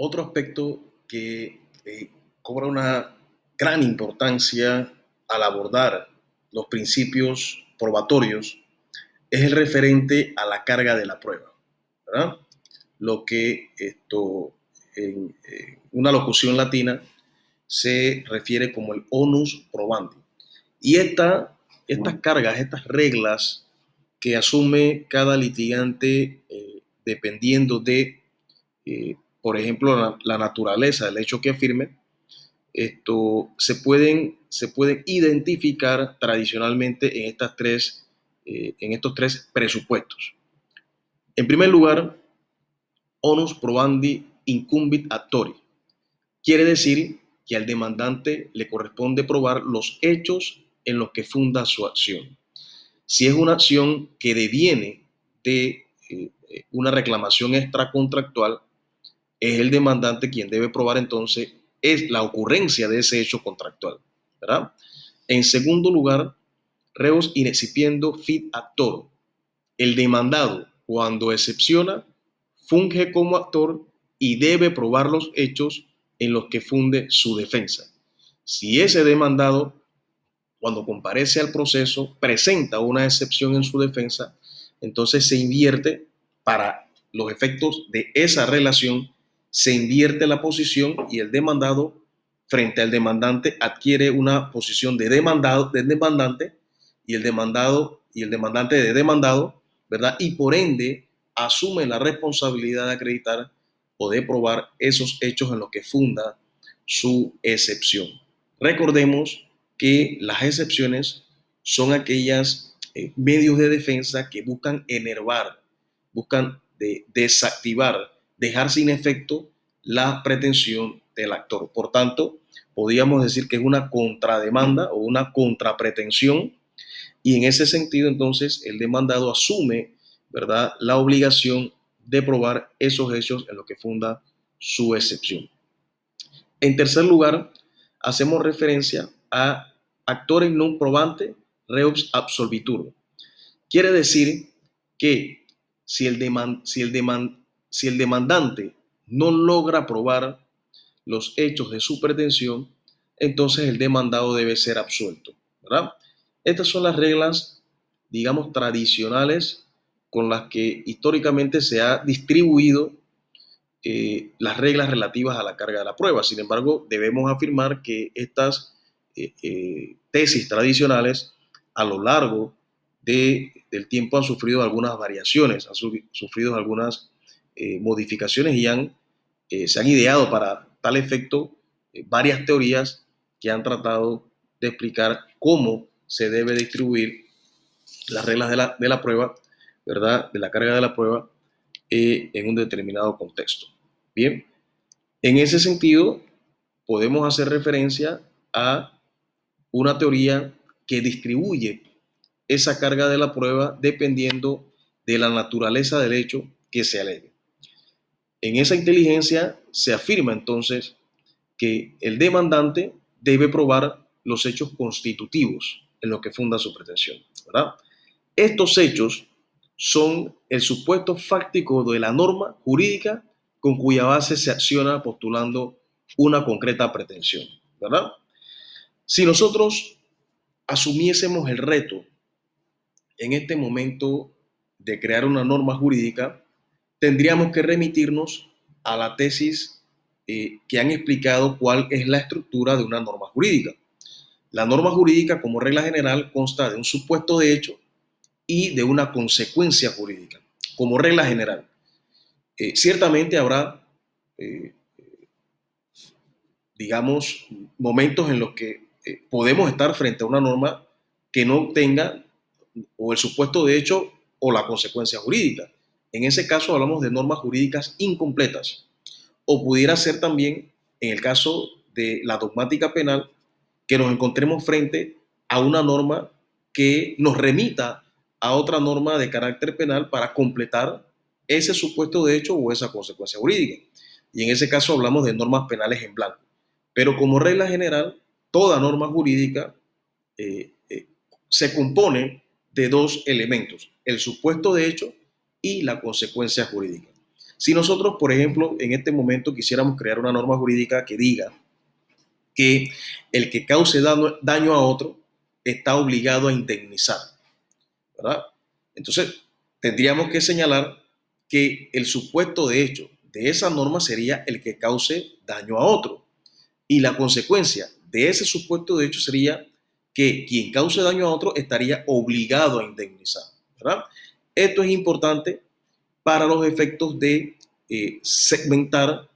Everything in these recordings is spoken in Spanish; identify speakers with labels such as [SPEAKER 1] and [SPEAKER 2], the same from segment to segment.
[SPEAKER 1] Otro aspecto que cobra una gran importancia al abordar los principios probatorios es el referente a la carga de la prueba, ¿verdad? Lo que en una locución latina se refiere como el onus probandi. Y estas cargas, estas reglas que asume cada litigante dependiendo de, por ejemplo, la naturaleza del hecho que afirme, se pueden identificar tradicionalmente en estos tres presupuestos. En primer lugar, onus probandi incumbit actori. Quiere decir que al demandante le corresponde probar los hechos en los que funda su acción. Si es una acción que deviene de una reclamación extracontractual, es el demandante quien debe probar entonces es la ocurrencia de ese hecho contractual, ¿verdad? En segundo lugar, reus in excipiendo fit actor. El demandado, cuando excepciona, funge como actor y debe probar los hechos en los que funde su defensa. Si ese demandado, cuando comparece al proceso, presenta una excepción en su defensa, entonces se invierte para los efectos de esa relación, se invierte la posición y el demandado frente al demandante adquiere una posición de demandado, del demandante y el demandante de demandado, ¿verdad? Y por ende asume la responsabilidad de acreditar o de probar esos hechos en los que funda su excepción. Recordemos que las excepciones son aquellas medios de defensa que buscan enervar, buscan desactivar, dejar sin efecto la pretensión del actor. Por tanto, podríamos decir que es una contrademanda o una contrapretensión y en ese sentido entonces el demandado asume, ¿verdad?, la obligación de probar esos hechos en los que funda su excepción. En tercer lugar, hacemos referencia a actores non probante reus absolvitur. Quiere decir que si el demandante no logra probar los hechos de su pretensión, entonces el demandado debe ser absuelto, ¿verdad? Estas son las reglas, digamos, tradicionales con las que históricamente se ha distribuido las reglas relativas a la carga de la prueba. Sin embargo, debemos afirmar que estas tesis tradicionales a lo largo del tiempo han sufrido algunas variaciones, han sufrido algunas modificaciones y se han ideado para tal efecto varias teorías que han tratado de explicar cómo se debe distribuir las reglas de la prueba, ¿verdad?, de la carga de la prueba en un determinado contexto. Bien, en ese sentido, podemos hacer referencia a una teoría que distribuye esa carga de la prueba dependiendo de la naturaleza del hecho que se alegue. En esa inteligencia se afirma entonces que el demandante debe probar los hechos constitutivos en los que funda su pretensión, ¿verdad? Estos hechos son el supuesto fáctico de la norma jurídica con cuya base se acciona postulando una concreta pretensión, ¿verdad? Si nosotros asumiésemos el reto en este momento de crear una norma jurídica, tendríamos que remitirnos a la tesis que han explicado cuál es la estructura de una norma jurídica. La norma jurídica, como regla general, consta de un supuesto de hecho y de una consecuencia jurídica, como regla general. Ciertamente habrá, eh, digamos, momentos en los que podemos estar frente a una norma que no tenga o el supuesto de hecho o la consecuencia jurídica. En ese caso hablamos de normas jurídicas incompletas. O pudiera ser también, en el caso de la dogmática penal, que nos encontremos frente a una norma que nos remita a otra norma de carácter penal para completar ese supuesto de hecho o esa consecuencia jurídica. Y en ese caso hablamos de normas penales en blanco. Pero como regla general, toda norma jurídica se compone de dos elementos, el supuesto de hecho y la consecuencia jurídica. Si nosotros, por ejemplo, en este momento quisiéramos crear una norma jurídica que diga que el que cause daño a otro está obligado a indemnizar, ¿verdad? Entonces, tendríamos que señalar que el supuesto de hecho de esa norma sería el que cause daño a otro. Y la consecuencia de ese supuesto de hecho sería que quien cause daño a otro estaría obligado a indemnizar, ¿verdad? Esto es importante para los efectos de segmentar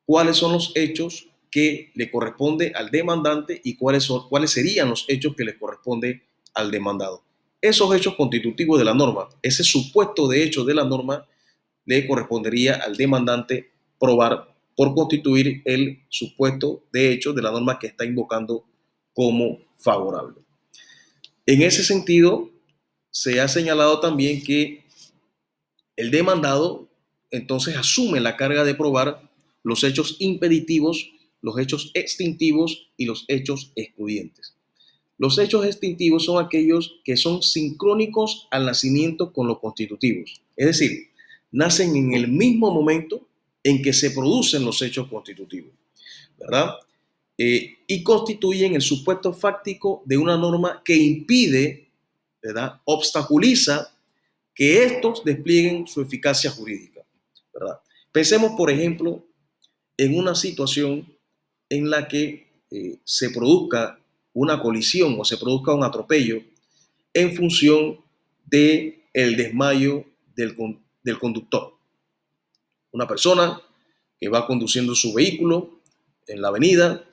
[SPEAKER 1] cuáles son los hechos que le corresponde al demandante y cuáles serían los hechos que le corresponde al demandado. Esos hechos constitutivos de la norma, ese supuesto de hecho de la norma, le correspondería al demandante probar por constituir el supuesto de hecho de la norma que está invocando como favorable. En ese sentido, se ha señalado también que el demandado entonces asume la carga de probar los hechos impeditivos, los hechos extintivos y los hechos excluyentes. Los hechos extintivos son aquellos que son sincrónicos al nacimiento con los constitutivos, es decir, nacen en el mismo momento en que se producen los hechos constitutivos, ¿verdad? Y constituyen el supuesto fáctico de una norma que impide, ¿verdad? Obstaculiza que estos desplieguen su eficacia jurídica, ¿verdad? Pensemos, por ejemplo, en una situación en la que se produzca una colisión o se produzca un atropello en función del desmayo del conductor. Una persona que va conduciendo su vehículo en la avenida,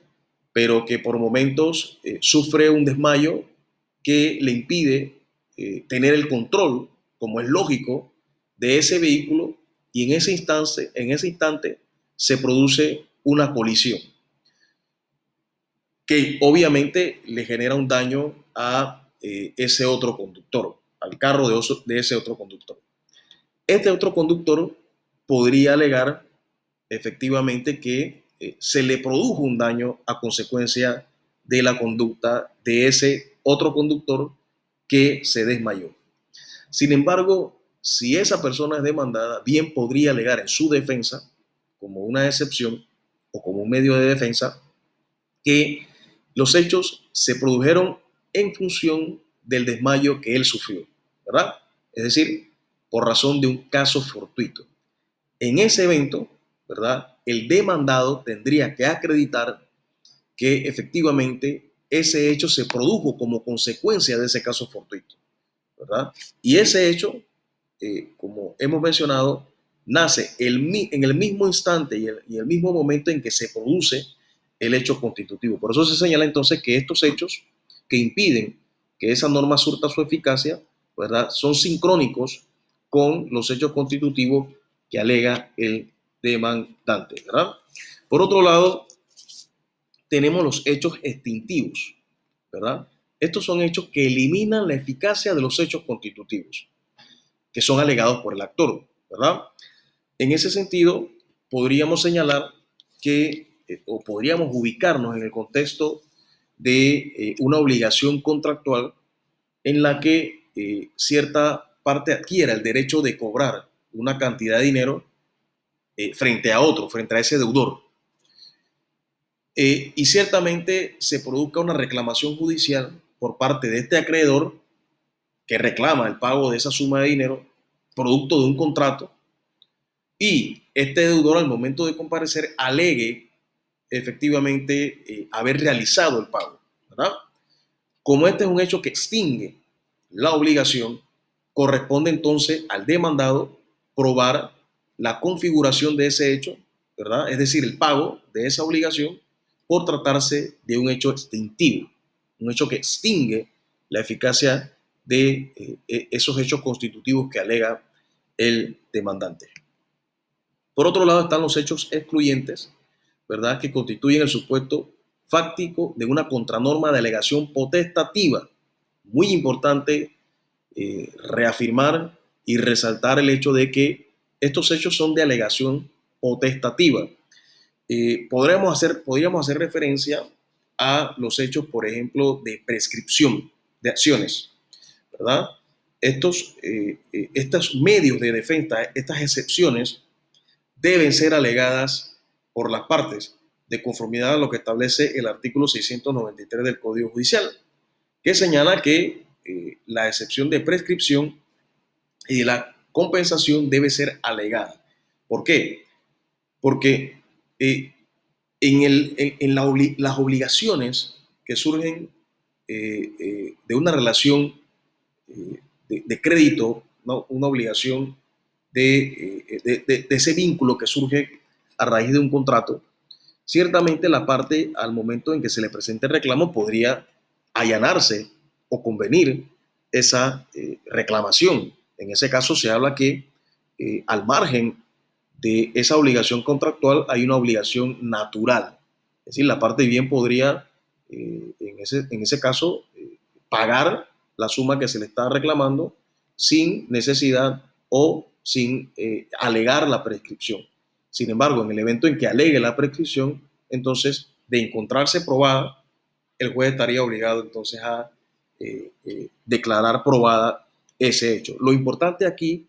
[SPEAKER 1] pero que por momentos sufre un desmayo que le impide tener el control, como es lógico, de ese vehículo, y en ese instante se produce una colisión que obviamente le genera un daño a ese otro conductor, al carro de ese otro conductor. Este otro conductor podría alegar efectivamente que se le produjo un daño a consecuencia de la conducta de ese otro conductor que se desmayó. Sin embargo, si esa persona es demandada, bien podría alegar en su defensa, como una excepción o como un medio de defensa, que los hechos se produjeron en función del desmayo que él sufrió, ¿verdad? Es decir, por razón de un caso fortuito. En ese evento, ¿verdad? El demandado tendría que acreditar que efectivamente ese hecho se produjo como consecuencia de ese caso fortuito, ¿verdad? Y ese hecho, como hemos mencionado, nace en el mismo instante y el mismo momento en que se produce el hecho constitutivo. Por eso se señala entonces que estos hechos que impiden que esa norma surta su eficacia, ¿verdad? Son sincrónicos con los hechos constitutivos que alega el demandante, ¿verdad? Por otro lado, tenemos los hechos extintivos, ¿verdad? Estos son hechos que eliminan la eficacia de los hechos constitutivos, que son alegados por el actor, ¿verdad? En ese sentido, podríamos señalar que, o podríamos ubicarnos en el contexto de una obligación contractual en la que cierta parte adquiera el derecho de cobrar una cantidad de dinero frente a otro, frente a ese deudor. Y ciertamente se produzca una reclamación judicial por parte de este acreedor que reclama el pago de esa suma de dinero producto de un contrato, y este deudor al momento de comparecer alegue efectivamente haber realizado el pago, ¿verdad? Como este es un hecho que extingue la obligación, corresponde entonces al demandado probar la configuración de ese hecho, ¿verdad? Es decir, el pago de esa obligación por tratarse de un hecho extintivo, un hecho que extingue la eficacia de esos hechos constitutivos que alega el demandante. Por otro lado están los hechos excluyentes, ¿verdad? Que constituyen el supuesto fáctico de una contranorma de alegación potestativa. Muy importante reafirmar y resaltar el hecho de que estos hechos son de alegación potestativa. Podríamos hacer referencia a los hechos, por ejemplo, de prescripción de acciones, ¿verdad? Estos medios de defensa, estas excepciones, deben ser alegadas por las partes, de conformidad a lo que establece el artículo 693 del Código Judicial, que señala que la excepción de prescripción y de la compensación debe ser alegada. ¿Por qué? Porque las obligaciones que surgen de una relación de crédito, ¿no? Una obligación de ese vínculo que surge a raíz de un contrato, ciertamente la parte al momento en que se le presente el reclamo podría allanarse o convenir esa reclamación. En ese caso se habla que al margen de esa obligación contractual hay una obligación natural. Es decir, la parte bien podría, en ese caso, pagar la suma que se le está reclamando sin necesidad o sin alegar la prescripción. Sin embargo, en el evento en que alegue la prescripción, entonces, de encontrarse probada, el juez estaría obligado entonces a declarar probada ese hecho. Lo importante aquí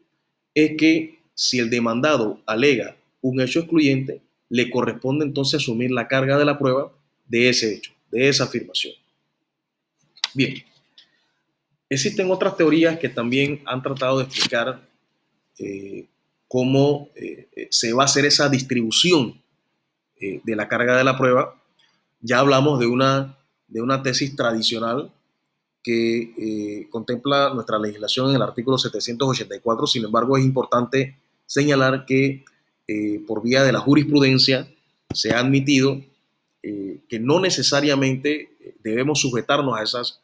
[SPEAKER 1] es que si el demandado alega un hecho excluyente, le corresponde entonces asumir la carga de la prueba de ese hecho, de esa afirmación. Bien, existen otras teorías que también han tratado de explicar cómo se va a hacer esa distribución de la carga de la prueba. Ya hablamos de una tesis tradicional que contempla nuestra legislación en el artículo 784. Sin embargo, es importante señalar que por vía de la jurisprudencia se ha admitido que no necesariamente debemos sujetarnos a esas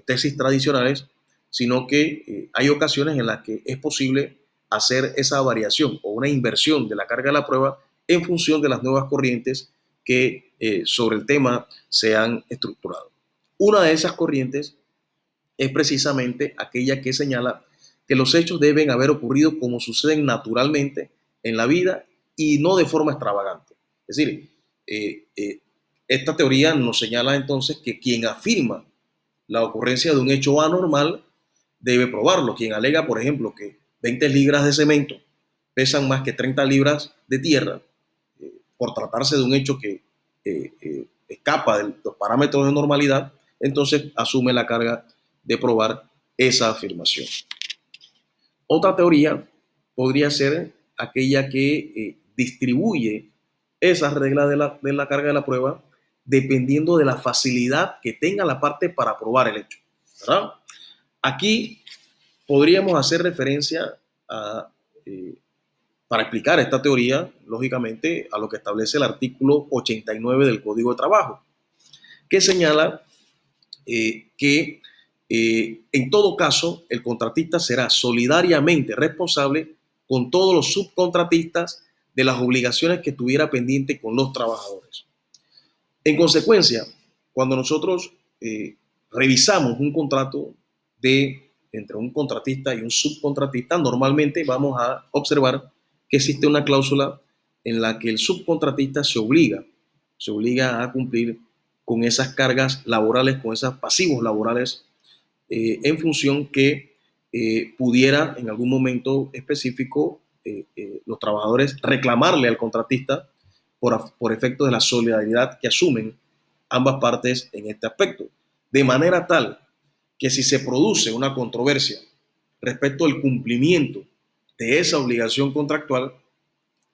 [SPEAKER 1] tesis tradicionales, sino que hay ocasiones en las que es posible hacer esa variación o una inversión de la carga de la prueba en función de las nuevas corrientes que sobre el tema se han estructurado. Una de esas corrientes es precisamente aquella que señala que los hechos deben haber ocurrido como suceden naturalmente en la vida y no de forma extravagante. Es decir, esta teoría nos señala entonces que quien afirma la ocurrencia de un hecho anormal debe probarlo. Quien alega, por ejemplo, que 20 libras de cemento pesan más que 30 libras de tierra, por tratarse de un hecho que escapa de los parámetros de normalidad, entonces asume la carga de probar esa afirmación. Otra teoría podría ser aquella que distribuye esas reglas de la carga de la prueba dependiendo de la facilidad que tenga la parte para probar el hecho, ¿verdad? Aquí podríamos hacer referencia a, para explicar esta teoría, lógicamente, a lo que establece el artículo 89 del Código de Trabajo, que señala que en todo caso el contratista será solidariamente responsable con todos los subcontratistas de las obligaciones que tuviera pendiente con los trabajadores. En consecuencia, cuando nosotros revisamos un contrato entre un contratista y un subcontratista, normalmente vamos a observar que existe una cláusula en la que el subcontratista se obliga a cumplir con esas cargas laborales, con esos pasivos laborales, en función que pudiera en algún momento específico los trabajadores reclamarle al contratista por efecto de la solidaridad que asumen ambas partes en este aspecto. De manera tal que si se produce una controversia respecto al cumplimiento de esa obligación contractual,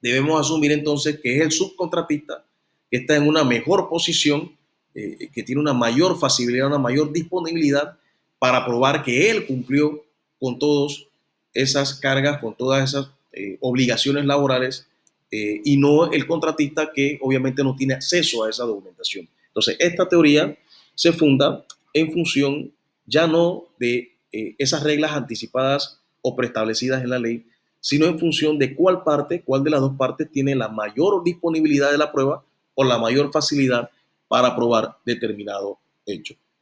[SPEAKER 1] debemos asumir entonces que es el subcontratista que está en una mejor posición, que tiene una mayor facilidad, una mayor disponibilidad para probar que él cumplió con todas esas cargas, con todas esas obligaciones laborales, y no el contratista que obviamente no tiene acceso a esa documentación. Entonces, esta teoría se funda en función ya no de esas reglas anticipadas o preestablecidas en la ley, sino en función de cuál de las dos partes tiene la mayor disponibilidad de la prueba o la mayor facilidad para probar determinado hecho.